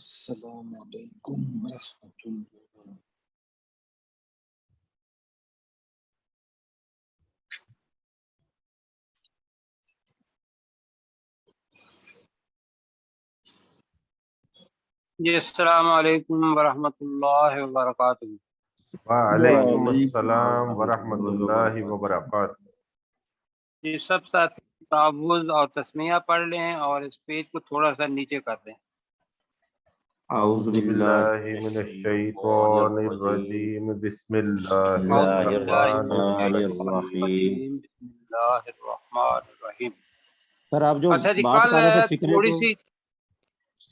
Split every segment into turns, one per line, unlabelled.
السلام علیکم ورحمۃ اللہ۔
جی السلام علیکم ورحمۃ اللہ وبرکاتہ۔
وعلیکم السلام ورحمۃ اللہ وبرکاتہ۔
جی سب ساتھی تعوذ اور تسمیہ پڑھ لیں اور اس پیج کو تھوڑا سا نیچے کر دیں۔
اعوذ باللہ من الشیطان الرجیم، بسم اللہ الرحمن الرحیم۔
بسم اللہ الرحمن الرحیم۔
سر آپ جو
اچھا جی،
بات
کل
کر رہے تھے
تھوڑی سی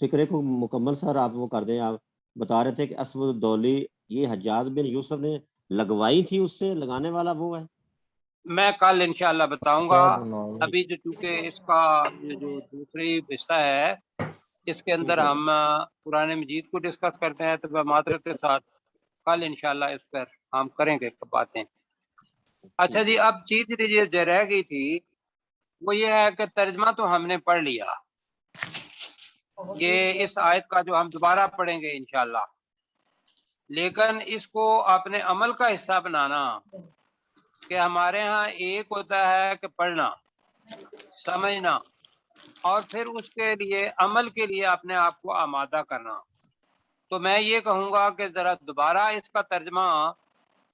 فکرے کو مکمل سر آپ وہ کر دیں۔ آپ بتا رہے تھے کہ اسود الدولی یہ حجاج بن یوسف نے لگوائی تھی، اس سے لگانے والا وہ ہے۔
میں کل انشاءاللہ بتاؤں گا۔ ابھی جو چونکہ اس کا یہ جو دوسری حصہ ہے اس کے اندر ہم قرآن مجید کو ڈسکس کرتے ہیں، تو میں معذرت کے ساتھ کل انشاءاللہ اس پر ہم کریں گے باتیں۔ اچھا جی، اب چیز جو رہ گئی تھی وہ یہ ہے کہ ترجمہ تو ہم نے پڑھ لیا، یہ اس آیت کا جو ہم دوبارہ پڑھیں گے انشاءاللہ، لیکن اس کو اپنے عمل کا حصہ بنانا کہ ہمارے ہاں ایک ہوتا ہے کہ پڑھنا، سمجھنا، اور پھر اس کے لیے عمل کے لیے اپنے آپ کو آمادہ کرنا۔ تو میں یہ کہوں گا کہ ذرا دوبارہ اس کا ترجمہ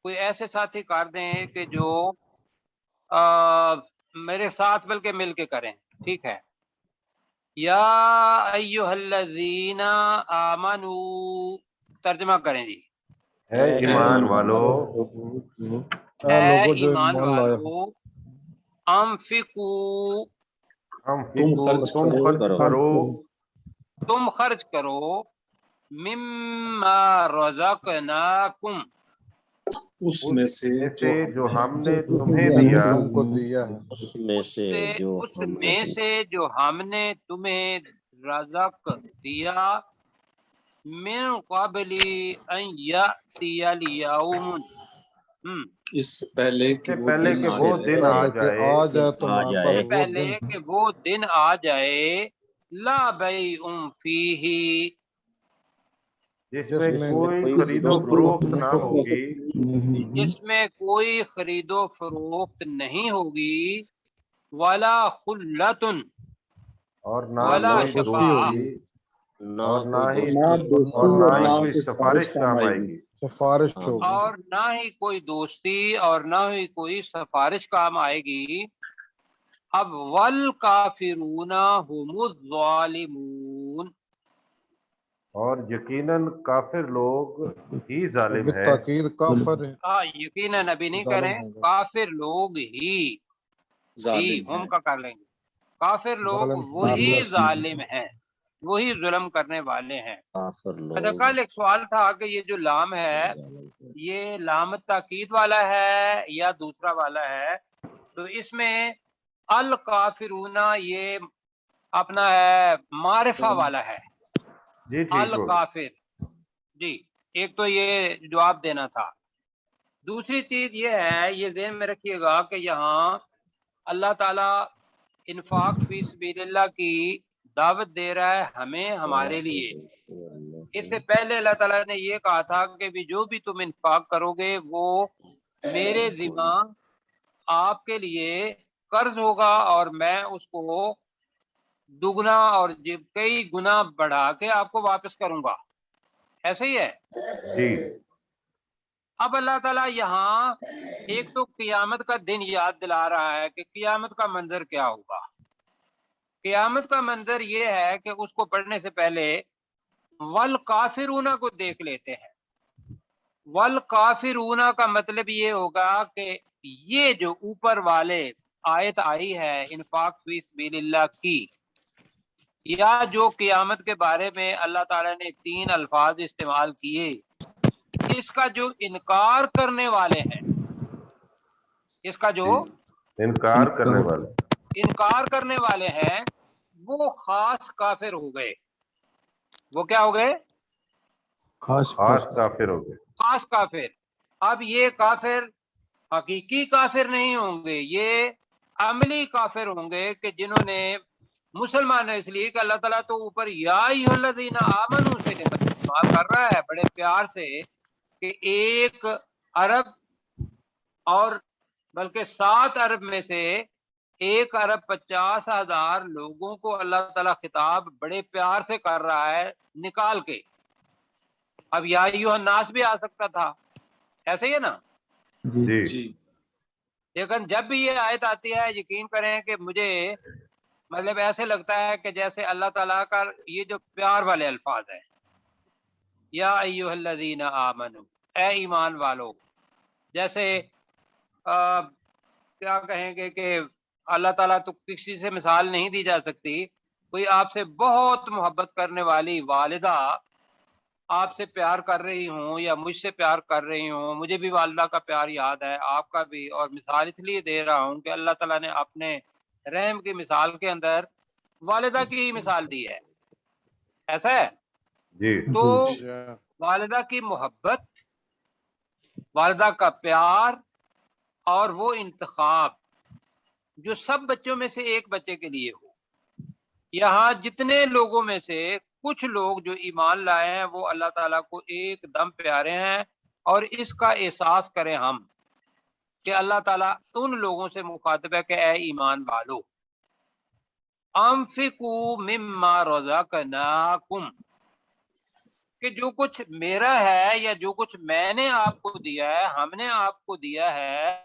کوئی ایسے ساتھی کر دیں کہ جو میرے ساتھ بلکہ مل کے کریں، ٹھیک ہے؟ یا ایھا الذین آمنو، ترجمہ کریں جی۔
اے ایمان والو،
اے ایمان والو، انفقو،
تم خرچ کرو،
تم خرچ کرو، مما رزقناکم،
اس میں سے
جو ہم نے تمہیں دیا،
اس میں سے
جو ہم نے تمہیں رزق دیا، من قبل ان یأتی الیوم،
اس سے پہلے کہ
وہ دن آ جائے،
پہلے کہ وہ دن آ جائے، لا بیع فیہ،
جس میں کوئی خرید و فروخت نہ ہوگی،
جس میں کوئی خرید و فروخت نہیں ہوگی، ولا خلۃ،
اور نہ
ولا
کوئی
شفاعہ،
دوستی، اور نہ ہی کوئی سفارش کام آئے گی،
اور نہ ہی کوئی دوستی اور نہ ہی کوئی سفارش کام آئے گی۔ اب والکافرون هم الظالمون،
اور یقیناً کافر لوگ ہی ظالم ہیں۔
یقیناً ابھی نہیں کریں، کافر لوگ ہی ہم کا کر لیں گے، کافر لوگ وہی ظالم ہیں، وہی ظلم کرنے والے ہیں۔ اچھا، کل ایک سوال تھا کہ یہ جو لام ہے یہ لام تاکید والا ہے یا دوسرا والا ہے؟ تو اس میں الکافرون یہ اپنا ہے معرفہ والا ہے،
جی ٹھیک ہو،
الکافر، جی ایک تو یہ جواب دینا تھا۔ دوسری چیز یہ ہے، یہ ذہن میں رکھیے گا کہ یہاں اللہ تعالی انفاق فی سبیل اللہ کی دعوت دے رہا ہے ہمیں، ہمارے لیے۔ اس سے پہلے اللہ تعالیٰ نے یہ کہا تھا کہ بھی جو بھی تم انفاق کرو گے وہ میرے ذمہ آپ کے لیے قرض ہوگا، اور میں اس کو دگنا اور کئی گنا بڑھا کے آپ کو واپس کروں گا، ایسے ہی ہے
جی۔
اب اللہ تعالیٰ یہاں ایک تو قیامت کا دن یاد دلا رہا ہے کہ قیامت کا منظر کیا ہوگا۔ قیامت کا منظر یہ ہے کہ اس کو پڑھنے سے پہلے والکافرون کو دیکھ لیتے ہیں۔ والکافرون کا مطلب یہ ہوگا کہ یہ جو اوپر والے آیت آئی ہے انفاق فی سبیل اللہ کی، یا جو قیامت کے بارے میں اللہ تعالیٰ نے 3 الفاظ استعمال کیے، اس کا جو انکار کرنے والے ہیں، اس کا جو
انکار کرنے والے
ہیں وہ خاص کافر ہو گئے۔ وہ کیا ہو گئے؟
خاص کافر ہو گئے۔
خاص کافر۔ اب یہ کافر حقیقی کافر نہیں ہوں گے، یہ عملی کافر ہوں گے کہ جنہوں نے مسلمان اس لیے کہ اللہ تعالیٰ تو اوپر یا ایھا الذین آمنوا پہ نعمت استعمال کر رہا ہے بڑے پیار سے کہ 1 ارب اور بلکہ 7 ارب میں سے 1,50,000 لوگوں کو اللہ تعالیٰ خطاب بڑے پیار سے کر رہا ہے نکال کے. اب یا ایھا الناس بھی آ سکتا تھا، ایسے ہی ہے نا.
جی
لیکن جب بھی یہ آیت آتی ہے یقین کریں کہ مجھے مطلب ایسے لگتا ہے کہ جیسے اللہ تعالیٰ کا یہ جو پیار والے الفاظ ہیں، یا ایھا الذین آمنو، اے ایمان والو، جیسے کیا کہیں گے کہ اللہ تعالیٰ تو کسی سے مثال نہیں دی جا سکتی. کوئی آپ سے بہت محبت کرنے والی والدہ آپ سے پیار کر رہی ہوں یا مجھ سے پیار کر رہی ہوں، مجھے بھی والدہ کا پیار یاد ہے، آپ کا بھی، اور مثال اس لیے دے رہا ہوں کہ اللہ تعالیٰ نے اپنے رحم کی مثال کے اندر والدہ کی مثال دی ہے. ایسا ہے
جی
تو والدہ کی محبت، والدہ کا پیار اور وہ انتخاب جو سب بچوں میں سے ایک بچے کے لیے ہو. یہاں جتنے لوگوں میں سے کچھ لوگ جو ایمان لائے ہیں وہ اللہ تعالیٰ کو ایک دم پیارے ہیں، اور اس کا احساس کریں ہم کہ اللہ تعالیٰ ان لوگوں سے مخاطب ہے کہ اے ایمان والو، انفقوا مما رزقناکم، کہ جو کچھ میرا ہے یا جو کچھ میں نے آپ کو دیا ہے، ہم نے آپ کو دیا ہے،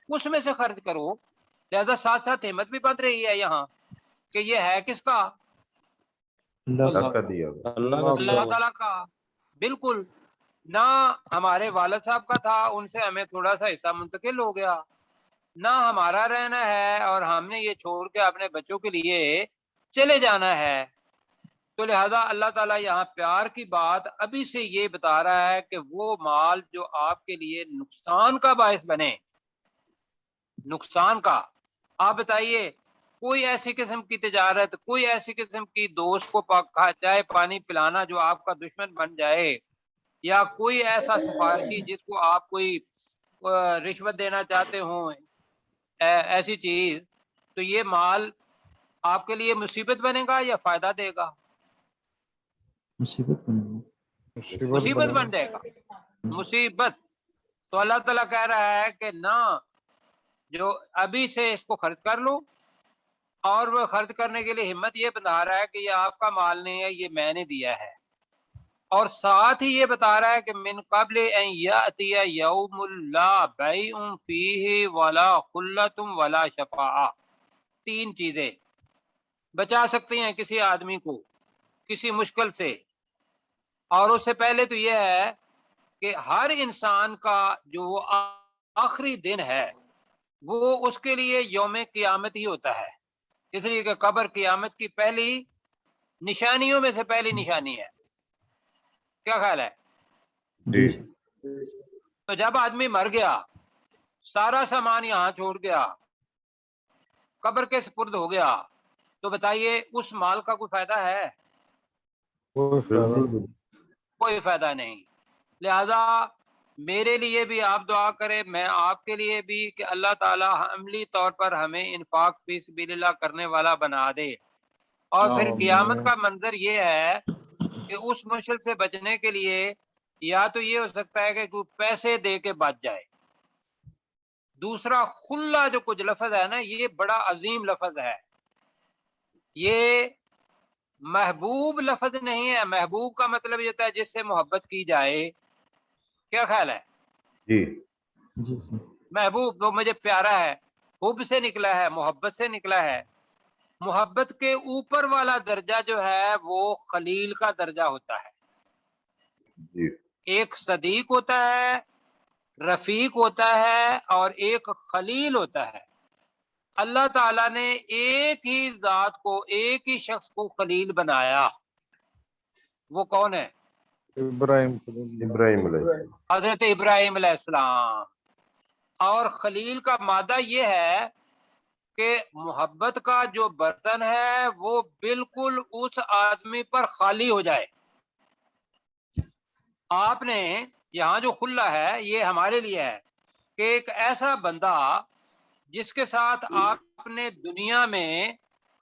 اس میں سے خرچ کرو. لہذا ساتھ ساتھ ہمت بھی بن رہی ہے یہاں کہ یہ ہے کس کا؟
اللہ کا دیا ہوا.
اللہ تعالیٰ کا. بالکل نہ ہمارے والد صاحب کا تھا، ان سے ہمیں تھوڑا سا حصہ منتقل ہو گیا، نہ ہمارا رہنا ہے اور ہم نے یہ چھوڑ کے اپنے بچوں کے لیے چلے جانا ہے. تو لہذا اللہ تعالیٰ یہاں پیار کی بات ابھی سے یہ بتا رہا ہے کہ وہ مال جو آپ کے لیے نقصان کا باعث بنے، نقصان کا. آپ بتائیے کوئی ایسی قسم کی تجارت، کوئی ایسی قسم کی دوست کو چائے پانی پلانا جو آپ کا دشمن بن جائے، یا کوئی ایسا سفارشی جس کو آپ کوئی رشوت دینا چاہتے ہوں، ایسی چیز، تو یہ مال آپ کے لیے مصیبت بنے گا یا فائدہ دے گا؟ مصیبت بن جائے گا، مصیبت. تو اللہ تعالیٰ کہہ رہا ہے کہ نہ، جو ابھی سے اس کو خرچ کر لو، اور وہ خرچ کرنے کے لیے ہمت یہ بتا رہا ہے کہ یہ آپ کا مال نہیں ہے، یہ میں نے دیا ہے. اور ساتھ ہی یہ بتا رہا ہے کہ من قبل ان یاتی یوم لا بیع فیہ ولا خلۃ ولا شفاعہ. 3 چیزیں بچا سکتی ہیں کسی آدمی کو کسی مشکل سے. اور اس سے پہلے تو یہ ہے کہ ہر انسان کا جو آخری دن ہے وہ اس کے لیے یوم قیامت ہی ہوتا ہے، اس لیے کہ قبر قیامت کی پہلی نشانیوں میں سے پہلی نشانی ہے. کیا خیال ہے؟
جی
تو جب آدمی مر گیا، سارا سامان یہاں چھوڑ گیا، قبر کے سپرد ہو گیا، تو بتائیے اس مال کا کوئی فائدہ ہے؟ کوئی فائدہ نہیں. لہذا میرے لیے بھی آپ دعا کریں، میں آپ کے لیے بھی، کہ اللہ تعالی عملی طور پر ہمیں انفاق فی سبیل اللہ کرنے والا بنا دے. اور پھر قیامت کا منظر یہ ہے کہ اس مشکل سے بچنے کے لیے یا تو یہ ہو سکتا ہے کہ کوئی پیسے دے کے بچ جائے. دوسرا خلا جو کچھ لفظ ہے نا، یہ بڑا عظیم لفظ ہے. یہ محبوب لفظ نہیں ہے. محبوب کا مطلب یہ ہوتا ہے جس سے محبت کی جائے. کیا خیال ہے؟
جی
محبوب وہ مجھے پیارا ہے، حب سے نکلا ہے، محبت سے نکلا ہے. محبت کے اوپر والا درجہ جو ہے وہ خلیل کا درجہ ہوتا ہے.
جی
ایک صدیق ہوتا ہے، رفیق ہوتا ہے، اور ایک خلیل ہوتا ہے. اللہ تعالیٰ نے ایک ہی ذات کو، ایک ہی شخص کو خلیل بنایا. وہ کون ہے؟
ابراہیم علیہ.
حضرت ابراہیم علیہ السلام. اور خلیل کا مادہ یہ ہے کہ محبت کا جو برتن ہے وہ بالکل اس آدمی پر خالی ہو جائے. آپ نے یہاں جو خلا ہے یہ ہمارے لیے ہے کہ ایک ایسا بندہ جس کے ساتھ آپ نے دنیا میں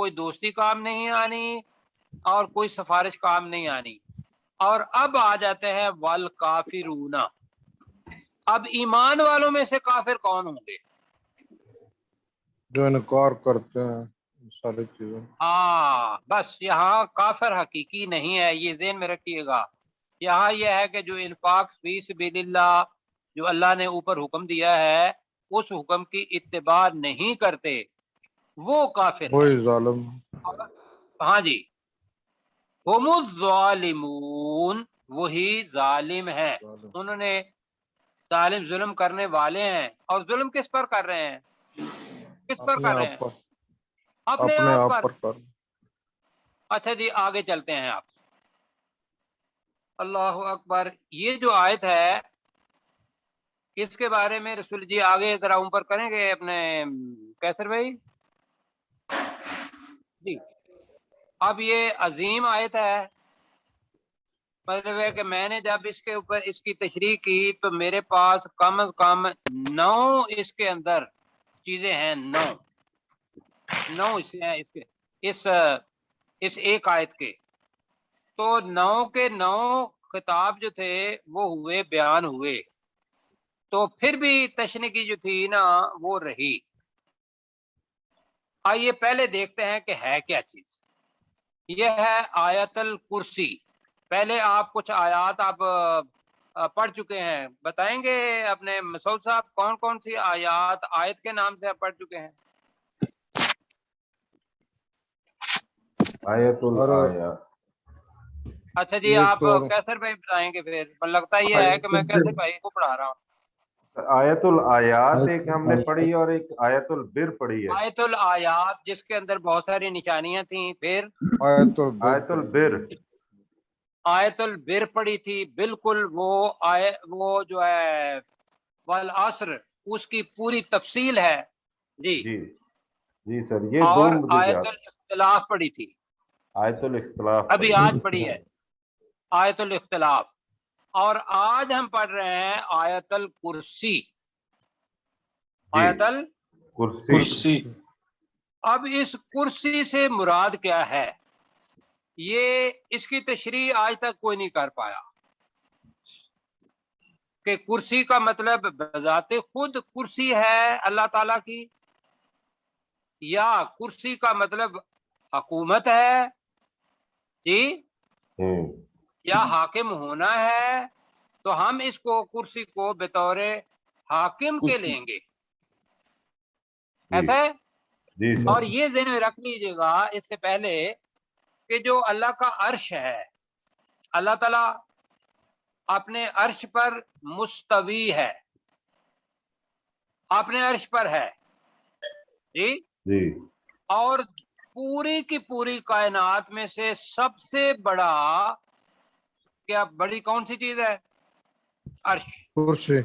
کوئی دوستی کام نہیں آنی اور کوئی سفارش کام نہیں آنی. اور اب آ جاتے ہیں والکافرون. اب ایمان والوں میں سے کافر کون ہوں گے؟
جو انکار کرتے ہیں ساری چیزیں.
ہاں بس یہاں کافر حقیقی نہیں ہے، یہ ذہن میں رکھیے گا. یہاں یہ ہے کہ جو انفاق فی سبیل اللہ جو اللہ نے اوپر حکم دیا ہے اس حکم کی اتباع نہیں کرتے وہ کافر ہیں.
وہی ظالم.
ہاں جی، ہم الظالمون، وہی ظالم ہیں. انہوں نے ظالم ظلم کرنے والے ہیں. اور ظلم کس پر کر رہے ہیں؟ کس پر
اپنے
کر رہے
آپ
ہیں؟
پر
اپنے
اپنے
آپ
آپ
پر.
پر کر.
اچھا جی آگے چلتے ہیں آپ. اللہ اکبر. یہ جو آیت ہے اس کے بارے میں رسول جی آگے ذرا اوپر کریں گے اپنے کیسر بھائی جی. اب یہ عظیم آیت ہے. مطلب ہے کہ میں نے جب اس کے اوپر اس کی تشریح کی تو میرے پاس کم از کم 9 اس کے اندر چیزیں ہیں. 9 اس ہیں اس کے اس ایک آیت کے. تو 9 کے 9 خطاب جو تھے وہ ہوئے بیان ہوئے. تو پھر بھی تشریح کی جو تھی نا وہ رہی. آئیے پہلے دیکھتے ہیں کہ ہے کیا چیز. یہ ہے آیت الکرسی. پہلے آپ کچھ آیات آپ پڑھ چکے ہیں، بتائیں گے اپنے مسعود صاحب کون کون سی آیت کے نام سے آپ پڑھ چکے ہیں؟
آیت
اور
الآیات.
اچھا جی
ایک
آپ
تو
کیسر بھائی بتائیں گے. پھر لگتا یہ ہے کہ میں کیسر بھائی کو پڑھا رہا ہوں.
آیت الآیات ایک ہم نے پڑھی اور ایک آیت البر پڑھی ہے.
آیت الآیات جس کے اندر بہت ساری نشانیاں تھیں. پھر
آیت
آیت
البر.
البر.
آیت البر پڑھی تھی. بالکل وہ جو ہے والعصر اس کی پوری تفصیل ہے جی.
جی جی سر یہ دو
اور
مجھے
آیت
یاد ہے.
الاختلاف پڑھی تھی.
آیت الاختلاف
ابھی
پڑھی.
آج پڑھی ہے آیت الاختلاف. اور آج ہم پڑھ رہے ہیں آیت الکرسی.
جی
آیت
کرسی.
کرسی.
اب اس کرسی سے مراد کیا ہے یہ اس کی تشریح آج تک کوئی نہیں کر پایا کہ کرسی کا مطلب بذات خود کرسی ہے اللہ تعالی کی، یا کرسی کا مطلب حکومت ہے جی،
ہوں.
یا حاکم ہونا ہے. تو ہم اس کو کرسی کو بطور حاکم کے لیں گے.
جی
ایسا ہے؟
جی
اور
سر.
یہ ذہن میں رکھ لیجیے گا اس سے پہلے کہ جو اللہ کا عرش ہے، اللہ تعالی اپنے عرش پر مستوی ہے، اپنے عرش پر ہے جی.
جی
اور پوری کی پوری کائنات میں سے سب سے بڑا کیا بڑی کون سی چیز ہے؟ عرش
کرسی.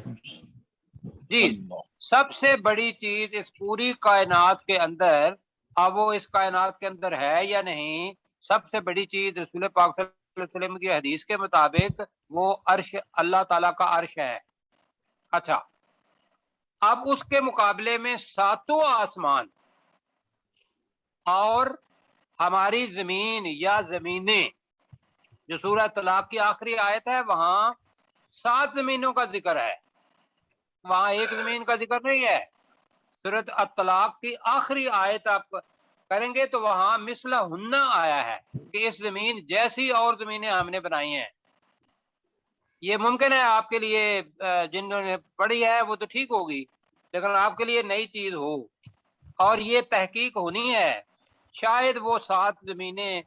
جی.
اللہ.
سب سے بڑی چیز اس پوری کائنات کے اندر، اب وہ اس کائنات کے اندر ہے یا نہیں، سب سے بڑی چیز رسول پاک صلی اللہ علیہ وسلم کی حدیث کے مطابق وہ عرش اللہ تعالیٰ کا عرش ہے. اچھا اب اس کے مقابلے میں 7 آسمان اور ہماری زمین یا زمینیں، جو سورہ طلاق کی آخری آیت ہے وہاں 7 زمینوں کا ذکر ہے، وہاں ایک زمین کا ذکر نہیں ہے. سورۃ الطلاق کی آخری آیت آپ کریں گے تو وہاں مثلہ ہننا آیا ہے کہ اس زمین جیسی اور زمینیں ہم نے بنائی ہیں. یہ ممکن ہے آپ کے لیے جنہوں نے پڑھی ہے وہ تو ٹھیک ہوگی، لیکن آپ کے لیے نئی چیز ہو اور یہ تحقیق ہونی ہے. شاید وہ 7 زمینیں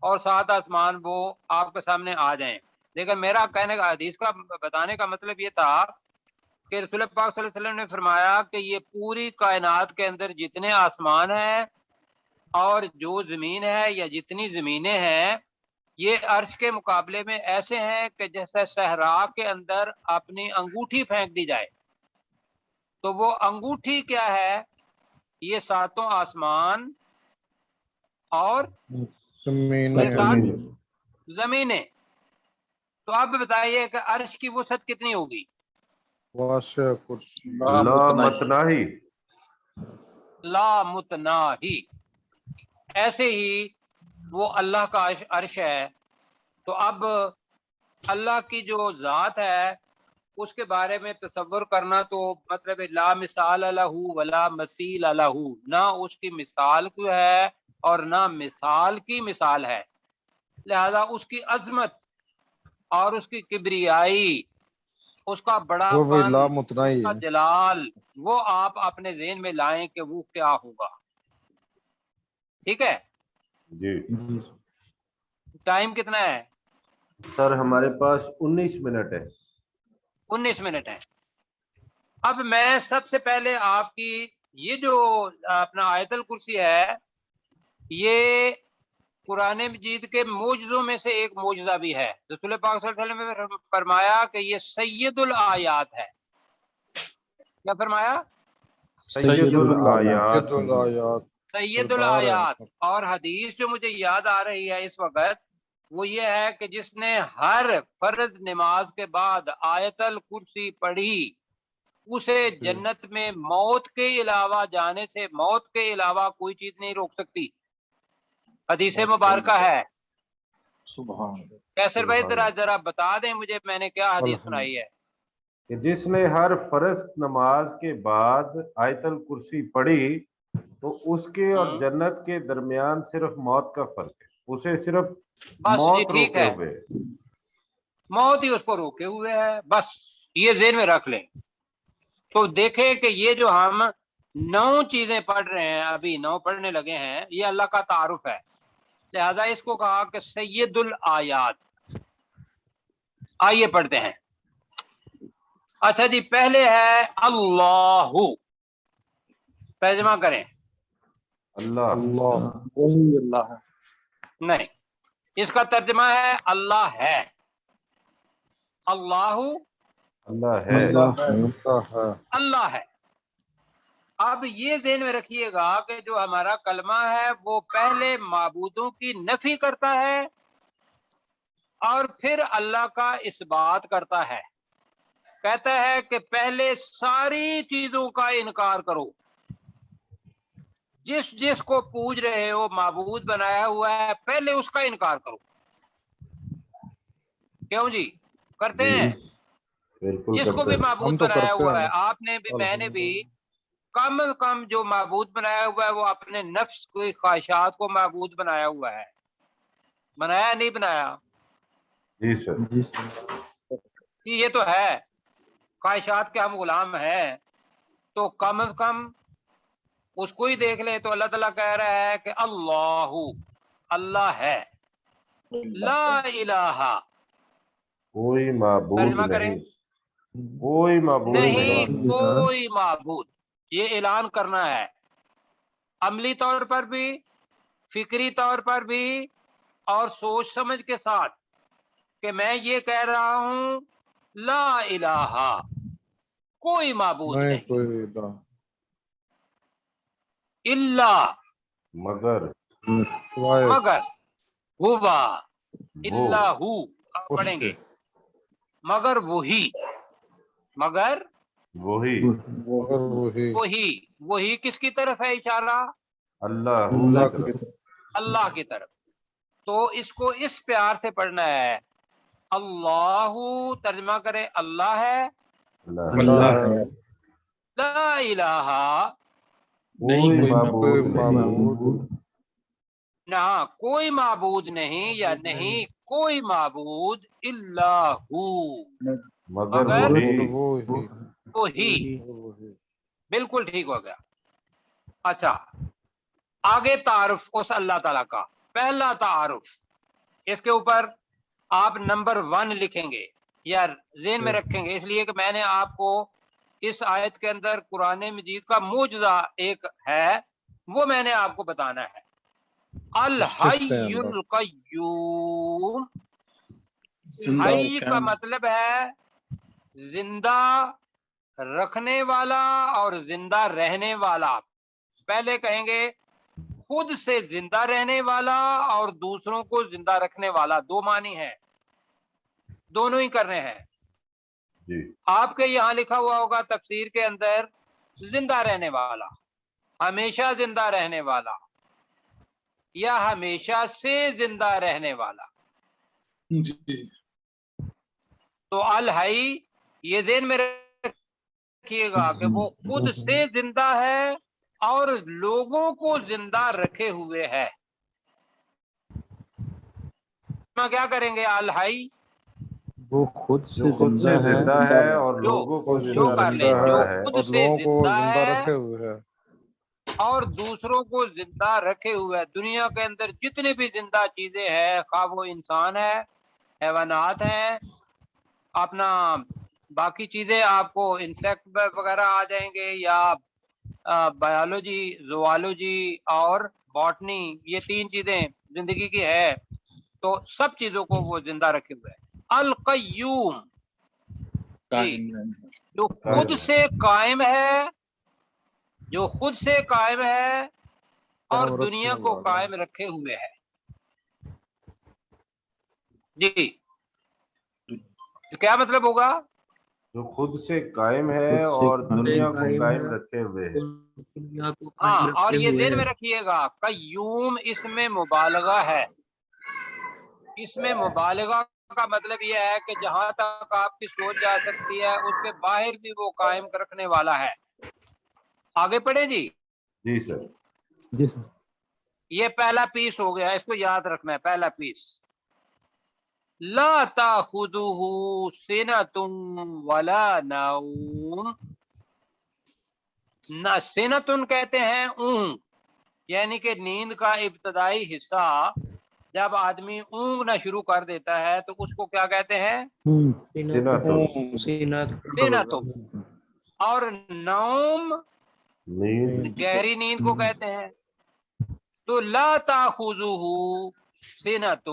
اور 7 آسمان وہ آپ کے سامنے آ جائیں. لیکن میرا کہنے کا حدیث کا بتانے کا مطلب یہ تھا کہ رسول پاک صلی اللہ علیہ وسلم نے فرمایا کہ یہ پوری کائنات کے اندر جتنے آسمان ہیں اور جو زمین ہے یا جتنی زمینیں ہیں یہ عرش کے مقابلے میں ایسے ہیں کہ جیسے صحرا کے اندر اپنی انگوٹھی پھینک دی جائے. تو وہ انگوٹھی کیا ہے؟ یہ 7 آسمان اور
زمینیں.
زمینیں. تو آپ بتائیے کہ عرش کی وسعت کتنی ہوگی؟
واسع کرسی.
لا متناہی.
لا متناہی. ایسے ہی وہ اللہ کا عرش ہے. تو اب اللہ کی جو ذات ہے اس کے بارے میں تصور کرنا تو مطلب لا مثال لہ ولا مثیل لہ، نہ اس کی مثال کو ہے اور نہ مثال کی مثال ہے. لہذا اس کی عظمت اور اس کی کبریائی، اس کا بڑا
وہ بھی
پن،
لا متناہی
اس کا
ہے.
جلال، وہ آپ اپنے ذہن میں لائیں کہ وہ کیا ہوگا. ٹھیک ہے،
جی
ٹائم کتنا ہے؟
سر ہمارے پاس 19 منٹ ہے.
19 منٹ ہے. اب میں سب سے پہلے آپ کی یہ جو اپنا آیت الکرسی ہے، یہ قرآن مجید کے معجزوں میں سے ایک معجزہ بھی ہے. رسول پاک صلی اللہ علیہ وسلم نے فرمایا کہ یہ سید الآیات ہے. کیا فرمایا؟
سید الآیات.
سید الآیات.
سید
سردار ہے.
الآیات. اور حدیث جو مجھے یاد آ رہی ہے اس وقت وہ یہ ہے کہ جس نے ہر فرض نماز کے بعد آیت الکرسی پڑھی اسے جنت میں موت کے علاوہ جانے سے، موت کے علاوہ کوئی چیز نہیں روک سکتی. حدیث مبارکہ ہے.
سبحان اللہ.
کیسر بھائی ذرا بتا دیں مجھے میں نے کیا حدیث
الحمد.
سنائی ہے.
کہ جس نے ہر فرض نماز کے بعد آیت الکرسی پڑھی تو اس کے اور جنت کے درمیان صرف موت کا فرق ہے. اسے صرف
بس جی
موت
ٹھیک
روکے
ہے،
ہوئے.
موت ہی اس کو روکے ہوئے ہے. بس یہ ذہن میں رکھ لیں. تو دیکھیں کہ یہ جو ہم 9 چیزیں پڑھ رہے ہیں، ابھی 9 پڑھنے لگے ہیں، یہ اللہ کا تعارف ہے. لہذا اس کو کہا کہ سید الآیات. آئیے پڑھتے ہیں. اچھا جی، پہلے ہے اللہ. ترجمہ کریں.
اللہ.
اللہ.
وہی اللہ ہے.
نہیں، اس کا ترجمہ ہے اللہ ہے. اللہ
اللہ ہے.
اللہ ہے.
اللہ ہے.
اللہ ہے. اب یہ ذہن میں رکھیے گا کہ جو ہمارا کلمہ ہے وہ پہلے معبودوں کی نفی کرتا ہے اور پھر اللہ کا اثبات کرتا ہے. کہتا ہے کہ پہلے ساری چیزوں کا انکار کرو. جس جس کو پوج رہے ہو، معبود بنایا ہوا ہے، پہلے اس کا انکار کرو. کیوں جی؟ کرتے
جی
ہیں.
بالکل
جس کو
کرتے
بھی
ہیں.
معبود
ہم تو
بنایا
کرتے
ہوا ہے،
ہیں.
آپ نے بھی، میں نے بھی،
الحمدللہ.
کم از کم جو معبود بنایا ہوا ہے وہ اپنے نفس کی خواہشات کو معبود بنایا ہوا ہے. بنایا نہیں بنایا؟
جی سر.
جی
یہ تو ہے، خواہشات کے ہم غلام ہیں. تو کم از کم اس کو ہی دیکھ لیں. تو اللہ تعالیٰ کہہ رہا ہے کہ اللہ، اللہ ہے. لا الہ،
کوئی معبود
ترجمہ کریں.
نہیں. کوئی معبود
نہیں
نہیں.
کوئی معبود. یہ اعلان کرنا ہے عملی طور پر بھی، فکری طور پر بھی، اور سوچ سمجھ کے ساتھ کہ میں یہ کہہ رہا ہوں لا الہ، کوئی معبود
نہیں
نہیں،
کوئی الہ.
الا،
مگر
واحد.
مگر، ہوا،
وہ
الا ہو
اس
پڑھیں
کے.
گے، مگر وہی، مگر
وہی.
مگر وہی.
وہی. وہی کس کی طرف ہے اشارہ؟
اللہ
اللہ
کی
کی
طرف.
طرف.
اللہ کی طرف. تو اس کو اس پیار سے پڑھنا ہے. اللہ، ترجمہ کرے اللہ ہے.
اللہ.
اللہ ہے.
لا الہ،
نہیں
کوئی
کوئی
کوئی
معبود نہیں.
معبود.
نہ کوئی معبود نہیں، یا نہیں کوئی معبود الا ہو،
مگر
مگر
وہی.
وہی.
وہی.
وہی.
بالکل ٹھیک ہو گیا. اچھا، آگے تعارف اس اللہ تعالیٰ کا. پہلا تعارف، اس کے اوپر آپ نمبر 1 لکھیں گے یا ذہن میں رکھیں گے، اس لیے کہ میں نے آپ کو اس آیت کے اندر قرآن مجید کا معجزہ ایک ہے وہ میں نے آپ کو بتانا ہے. الحی القیوم.
زندہ اور
حی کا
قائم.
مطلب ہے زندہ رکھنے والا اور زندہ رہنے والا. پہلے کہیں گے خود سے زندہ رہنے والا اور دوسروں کو زندہ رکھنے والا. 2 معنی ہیں، دونوں ہی کرنے ہیں.
جی.
آپ کے یہاں لکھا ہوا ہوگا تفسیر کے اندر زندہ رہنے والا، ہمیشہ زندہ رہنے والا. یا ہمیشہ سے زندہ رہنے والا.
جی
تو الحی یہ ذہن میں رکھیے گا کہ وہ خود سے زندہ ہے اور لوگوں کو زندہ رکھے ہوئے ہے. کیا کریں گے؟ الحی
وہ خود
جو خود سے زندہ ہے اور
جو
لوگوں کو
جو
زندہ
کر
رکھنے
لیں جو
والا ہے.
خود
اور
سے
لوگوں کو
زندہ
زندہ
ہے
رکھے ہوئے ہے.
اور دوسروں کو زندہ رکھے ہوئے ہے. دنیا کے اندر جتنی بھی زندہ چیزیں ہیں، خواہ وہ انسان ہے، حیوانات ہیں، اپنا باقی چیزیں آپ کو انسیکٹ وغیرہ آ جائیں گے، یا بایولوجی، زوالوجی اور باٹنی، یہ 3 چیزیں زندگی کی ہے، تو سب چیزوں کو وہ زندہ رکھے ہوئے ہے. القیوم، جی، جو خود سے قائم ہے، جو خود سے قائم ہے اور
قائم
دنیا
رکھنے
کو
والا.
قائم رکھے ہوئے ہے. جی، تو کیا مطلب ہوگا؟
جو خود سے قائم ہے اور دنیا کو قائم رکھے ہوئے ہے.
ہاں، اور یہ ذہن میں رکھیے گا قیوم اس میں مبالغہ ہے. اس میں مبالغہ کا مطلب یہ ہے کہ جہاں تک آپ کی سوچ جا سکتی ہے اس کے باہر بھی وہ قائم رکھنے والا ہے. آگے پڑھیں جی.
جی سر.
جی سر.
یہ پہلا پیس ہو گیا، اس کو یاد رکھنا ہے. پہلا پیس، لا تاخذہ سنۃ ولا نوم. نہ سنتن کہتے ہیں اونگ، یعنی کہ نیند کا ابتدائی حصہ جب آدمی اونگنا شروع کر دیتا ہے تو اس کو کیا کہتے ہیں؟ سنتن. اور نوم
نیند
گہری نیند کو کہتے ہیں. تو لا تاخذہ سنۃ،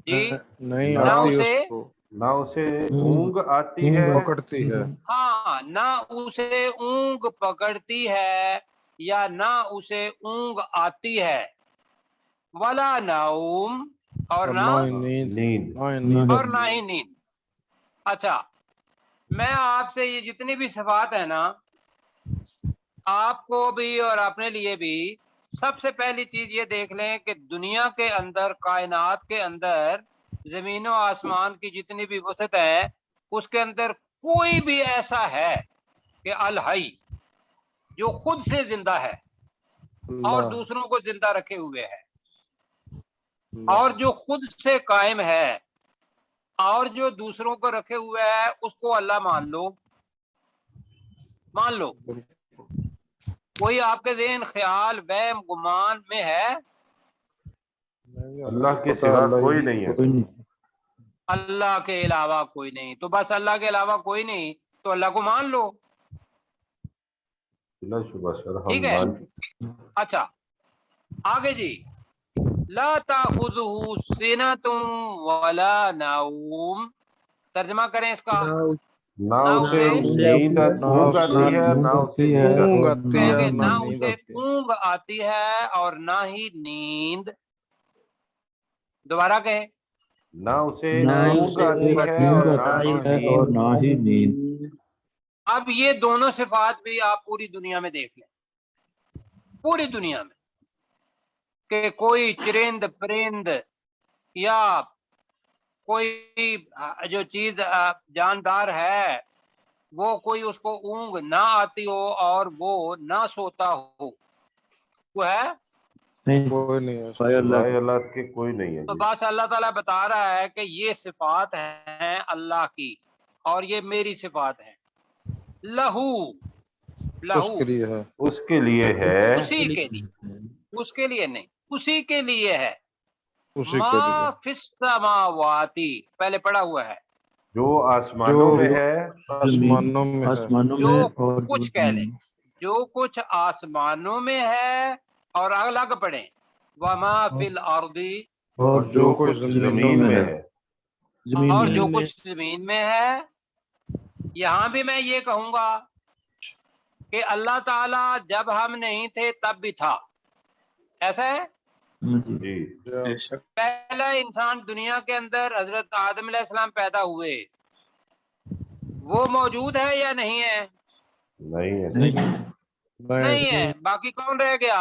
جی،
نہیں
نہ
آتی
اسے
اس کو،
نہ اسے اونگ آتی ہے،
پکڑتی ہے.
ہاں، نہ اسے اونگ پکڑتی ہے یا نہ اسے اونگ آتی ہے. ولا نوم، اور نہ
ہی نیند.
نیند.
نہ ہی نیند.
اور نہ ہی نیند. اچھا، میں آپ سے یہ جتنی بھی صفات ہیں نا، آپ کو بھی اور اپنے لیے بھی، سب سے پہلی چیز یہ دیکھ لیں کہ دنیا کے اندر، کائنات کے اندر، زمین و آسمان کی جتنی بھی وسعت ہے، اس کے اندر کوئی بھی ایسا ہے کہ الحی جو خود سے زندہ ہے اور
اللہ.
دوسروں کو زندہ رکھے ہوئے ہے،
اللہ.
اور جو خود سے قائم ہے اور جو دوسروں کو رکھے ہوئے ہے، اس کو اللہ مان لو. مان لو. کوئی آپ کے ذہن، خیال، وہم، گمان میں ہے؟
اللہ کے
پتہ
سوا
اللہ
کوئی
ہی.
نہیں ہے.
اللہ کے علاوہ کوئی نہیں. تو بس اللہ کے علاوہ کوئی نہیں تو اللہ کو مان لو.
بلا شبہ سر ہم
ٹھیک ہے.
مان.
اچھا، آگے جی. لا تاخذہ سنۃ ولا نوم، ترجمہ کریں اس کا.
نہ
نہ
اسے
اسے
نیند اونگ آتی ہے، نہ اسے نیند
اونگ
آتی
آتی
کہیں
ہے،
گے
نہ
نہ
نیند
اسے
آتی ہے.
اونگ آتی ہے اور نہ ہی نیند. دوبارہ کہیں.
نہ اسے اونگ آتی ہے اور نہ ہی نیند.
اب یہ دونوں صفات بھی آپ پوری دنیا میں دیکھ لیں، پوری دنیا میں، کہ کوئی چرند پرند یا کوئی جو چیز جاندار ہے، وہ کوئی اس کو اونگ نہ آتی ہو اور وہ نہ سوتا ہو، وہ ہے؟
کوئی نہیں ہے.
سوائے اللہ کے کوئی نہیں ہے.
تو بس اللہ تعالیٰ بتا رہا ہے کہ یہ صفات ہیں اللہ کی اور یہ میری صفات ہیں. لہو،
اس
لہو
کے لیے ہے.
اس کے لیے ہے.
اسی کے لیے، اس کے لیے نہیں، اسی کے لیے ہے.
اسی کے لیے
ما فی السماواتی، پہلے پڑھا ہوا ہے،
جو آسمانوں میں ہے،
آسمانوں میں ہے.
جو کچھ کہہ لیں، جو کچھ آسمانوں میں ہے، اور الگ پڑھیں، وما فی الارض،
اور جو کچھ
زمین میں ہے.
اور جو کچھ زمین میں ہے. یہاں بھی میں یہ کہوں گا کہ اللہ تعالی جب ہم نہیں تھے تب بھی تھا. ایسا ہے؟
جی.
پہلا انسان دنیا کے اندر حضرت آدم علیہ السلام پیدا ہوئے، وہ موجود ہے یا نہیں ہے؟
نہیں ہے.
نہیں ہے. باقی کون رہ گیا؟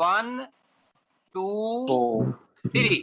1 2 3,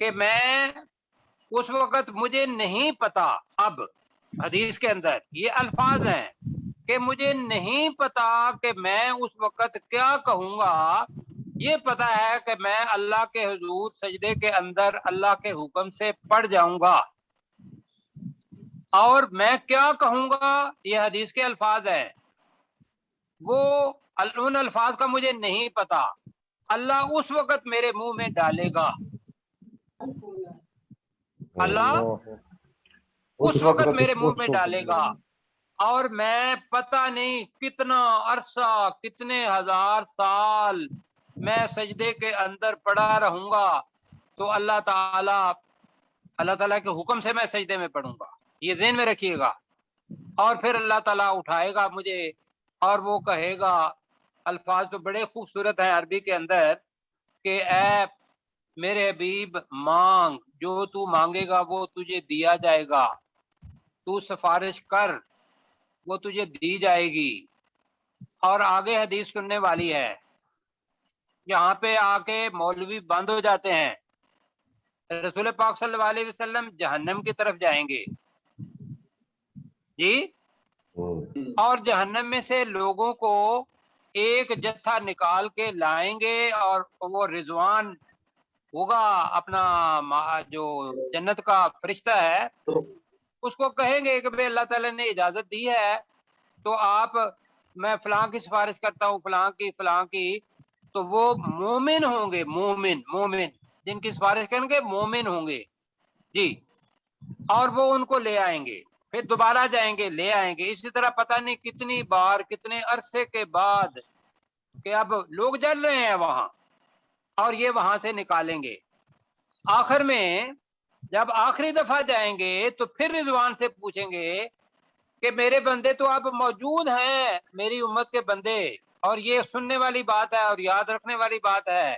کہ میں اس وقت مجھے نہیں پتا. اب حدیث کے اندر یہ الفاظ ہیں کہ مجھے نہیں پتا کہ میں اس وقت کیا کہوں گا. یہ پتا ہے کہ میں اللہ کے حضور سجدے کے اندر اللہ کے حکم سے پڑ جاؤں گا، اور میں کیا کہوں گا یہ حدیث کے الفاظ ہیں. وہ ان الفاظ کا مجھے نہیں پتا، اللہ اس وقت میرے منہ میں ڈالے گا. اللہ اس وقت میرے منہ میں ڈالے گا، اور میں پتہ نہیں کتنا عرصہ، کتنے ہزار سال میں سجدے کے اندر پڑا رہوں گا. تو اللہ تعالیٰ کے حکم سے میں سجدے میں پڑھوں گا، یہ ذہن میں رکھیے گا. اور پھر اللہ تعالیٰ اٹھائے گا مجھے اور وہ کہے گا، الفاظ تو بڑے خوبصورت ہیں عربی کے اندر، کہ اے میرے حبیب مانگ، جو تو مانگے گا وہ تجھے دیا جائے گا، تو سفارش کر وہ تجھے دی جائے گی. اور آگے حدیث سننے والی ہے. یہاں پہ آ کے مولوی بند ہو جاتے ہیں. رسول پاک صلی اللہ علیہ وسلم جہنم کی طرف جائیں گے جی، اور جہنم میں سے لوگوں کو ایک جتھا نکال کے لائیں گے، اور وہ رضوان ہوگا اپنا جو جنت کا فرشتہ ہے، اس کو کہیں گے کہ بھئی اللہ تعالیٰ نے اجازت دی ہے تو آپ، میں فلاں کی سفارش کرتا ہوں، فلاں کی. تو وہ مومن ہوں گے، مومن جن کی سفارش کریں گے مومن ہوں گے جی، اور وہ ان کو لے آئیں گے، پھر دوبارہ جائیں گے لے آئیں گے. اسی طرح پتہ نہیں کتنی بار، کتنے عرصے کے بعد، کہ اب لوگ جل رہے ہیں وہاں، اور یہ وہاں سے نکالیں گے. آخر میں جب آخری دفعہ جائیں گے تو پھر رضوان سے پوچھیں گے کہ میرے بندے تو اب موجود ہیں، میری امت کے بندے. اور یہ سننے والی بات ہے اور یاد رکھنے والی بات ہے،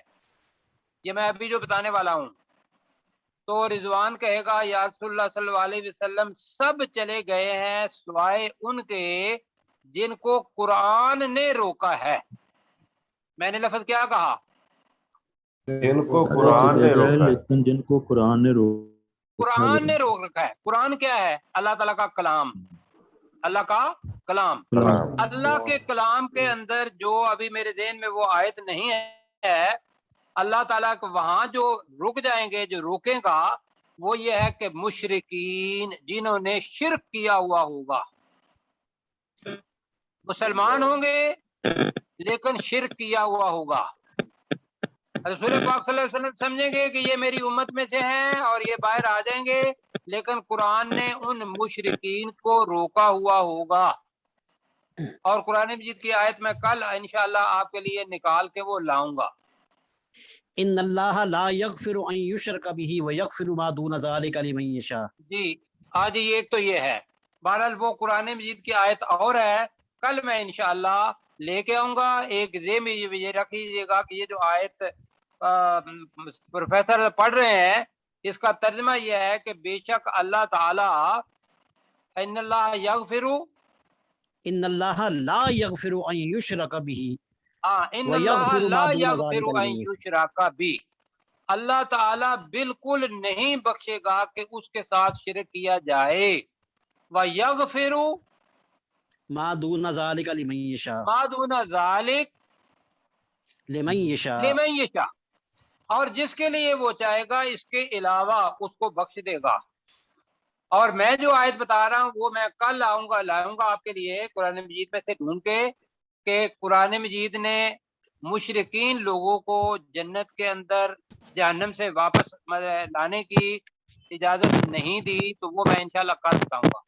یہ میں ابھی جو بتانے والا ہوں. تو رضوان کہے گا یا رسول اللہ صلی اللہ علیہ وسلم سب چلے گئے ہیں سوائے ان کے جن کو قرآن نے روکا ہے. میں نے لفظ کیا کہا؟
جن کو
سارے
قرآن
چلے
نے
گئے
روکا ہے.
لیکن جن کو قرآن نے
قرآن نے روک رکھا ہے. قرآن کیا ہے؟ اللہ تعالیٰ کا کلام، اللہ کا کلام. اللہ کے کلام کے اندر جو ابھی میرے ذہن میں وہ آیت نہیں ہے، اللہ تعالیٰ کو وہاں جو رک جائیں گے، جو روکیں گا، وہ یہ ہے کہ مشرکین جنہوں نے شرک کیا ہوا ہوگا. مسلمان ہوں گے لیکن شرک کیا ہوا ہوگا. رسول پاک صلی اللہ علیہ وسلم سمجھیں گے کہ یہ میری امت میں سے ہیں اور یہ باہر آ جائیں گے، لیکن قرآن نے ان مشرکین کو روکا ہوا ہوگا. اور قرآن مجید کی آیت میں کل انشاءاللہ آپ کے لیے نکال کے وہ لاؤں گا.
ان اللہ لا یغفر ان یشرک به ویغفر ما دون ذلک لمن یشاء.
جی آج یہ ایک تو یہ ہے. بہرحال وہ قرآن مجید کی آیت اور ہے، کل میں انشاءاللہ لے کے آؤں گا. ایک ذہن میں یہ رکھ لیجیے گا کہ یہ جو آیت پروفیسر پڑھ رہے ہیں، اس کا ترجمہ یہ ہے کہ بے شک اللہ تعالی ان اللہ یغفر،
ان اللہ لا یغفر ان یشرک به
ان اللہ
ویغفر
لا
ما دون
یغفر
ذلک
ان
لمن یشاء.
یشرک بھی، اللہ تعالی بالکل نہیں بخشے گا کہ اس کے ساتھ شرک کیا جائے. وَيَغْفِرُ
ما دون ذلک لمن یشاء،
ما دون ذالک
لمن یشاء.
لمن یشاء، اور جس کے لیے وہ چاہے گا اس کے علاوہ اس کو بخش دے گا. اور میں جو آیت بتا رہا ہوں وہ میں کل لاؤں گا آپ کے لیے قرآن مجید میں سے ڈھونڈ کے، کہ قرآن مجید نے مشرکین لوگوں کو جنت کے اندر جہنم سے واپس لانے کی اجازت نہیں دی. تو وہ میں انشاءاللہ کل بتاؤں گا.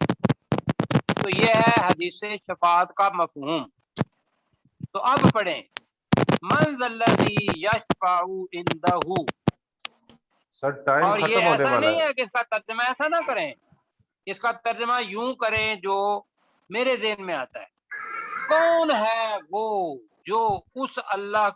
تو یہ ہے حدیث شفاعت کا مفہوم. تو اب پڑھیں من ذا الذی یشفع عندہ.
سر ٹائم
اور یہ
ختم ہونے
ایسا
والا
نہیں
ہے.
ہے کہ اس کا ترجمہ ایسا نہ کریں، اس کا ترجمہ یوں کریں جو میرے ذہن میں آتا ہے. کون ہے وہ جو اس اللہ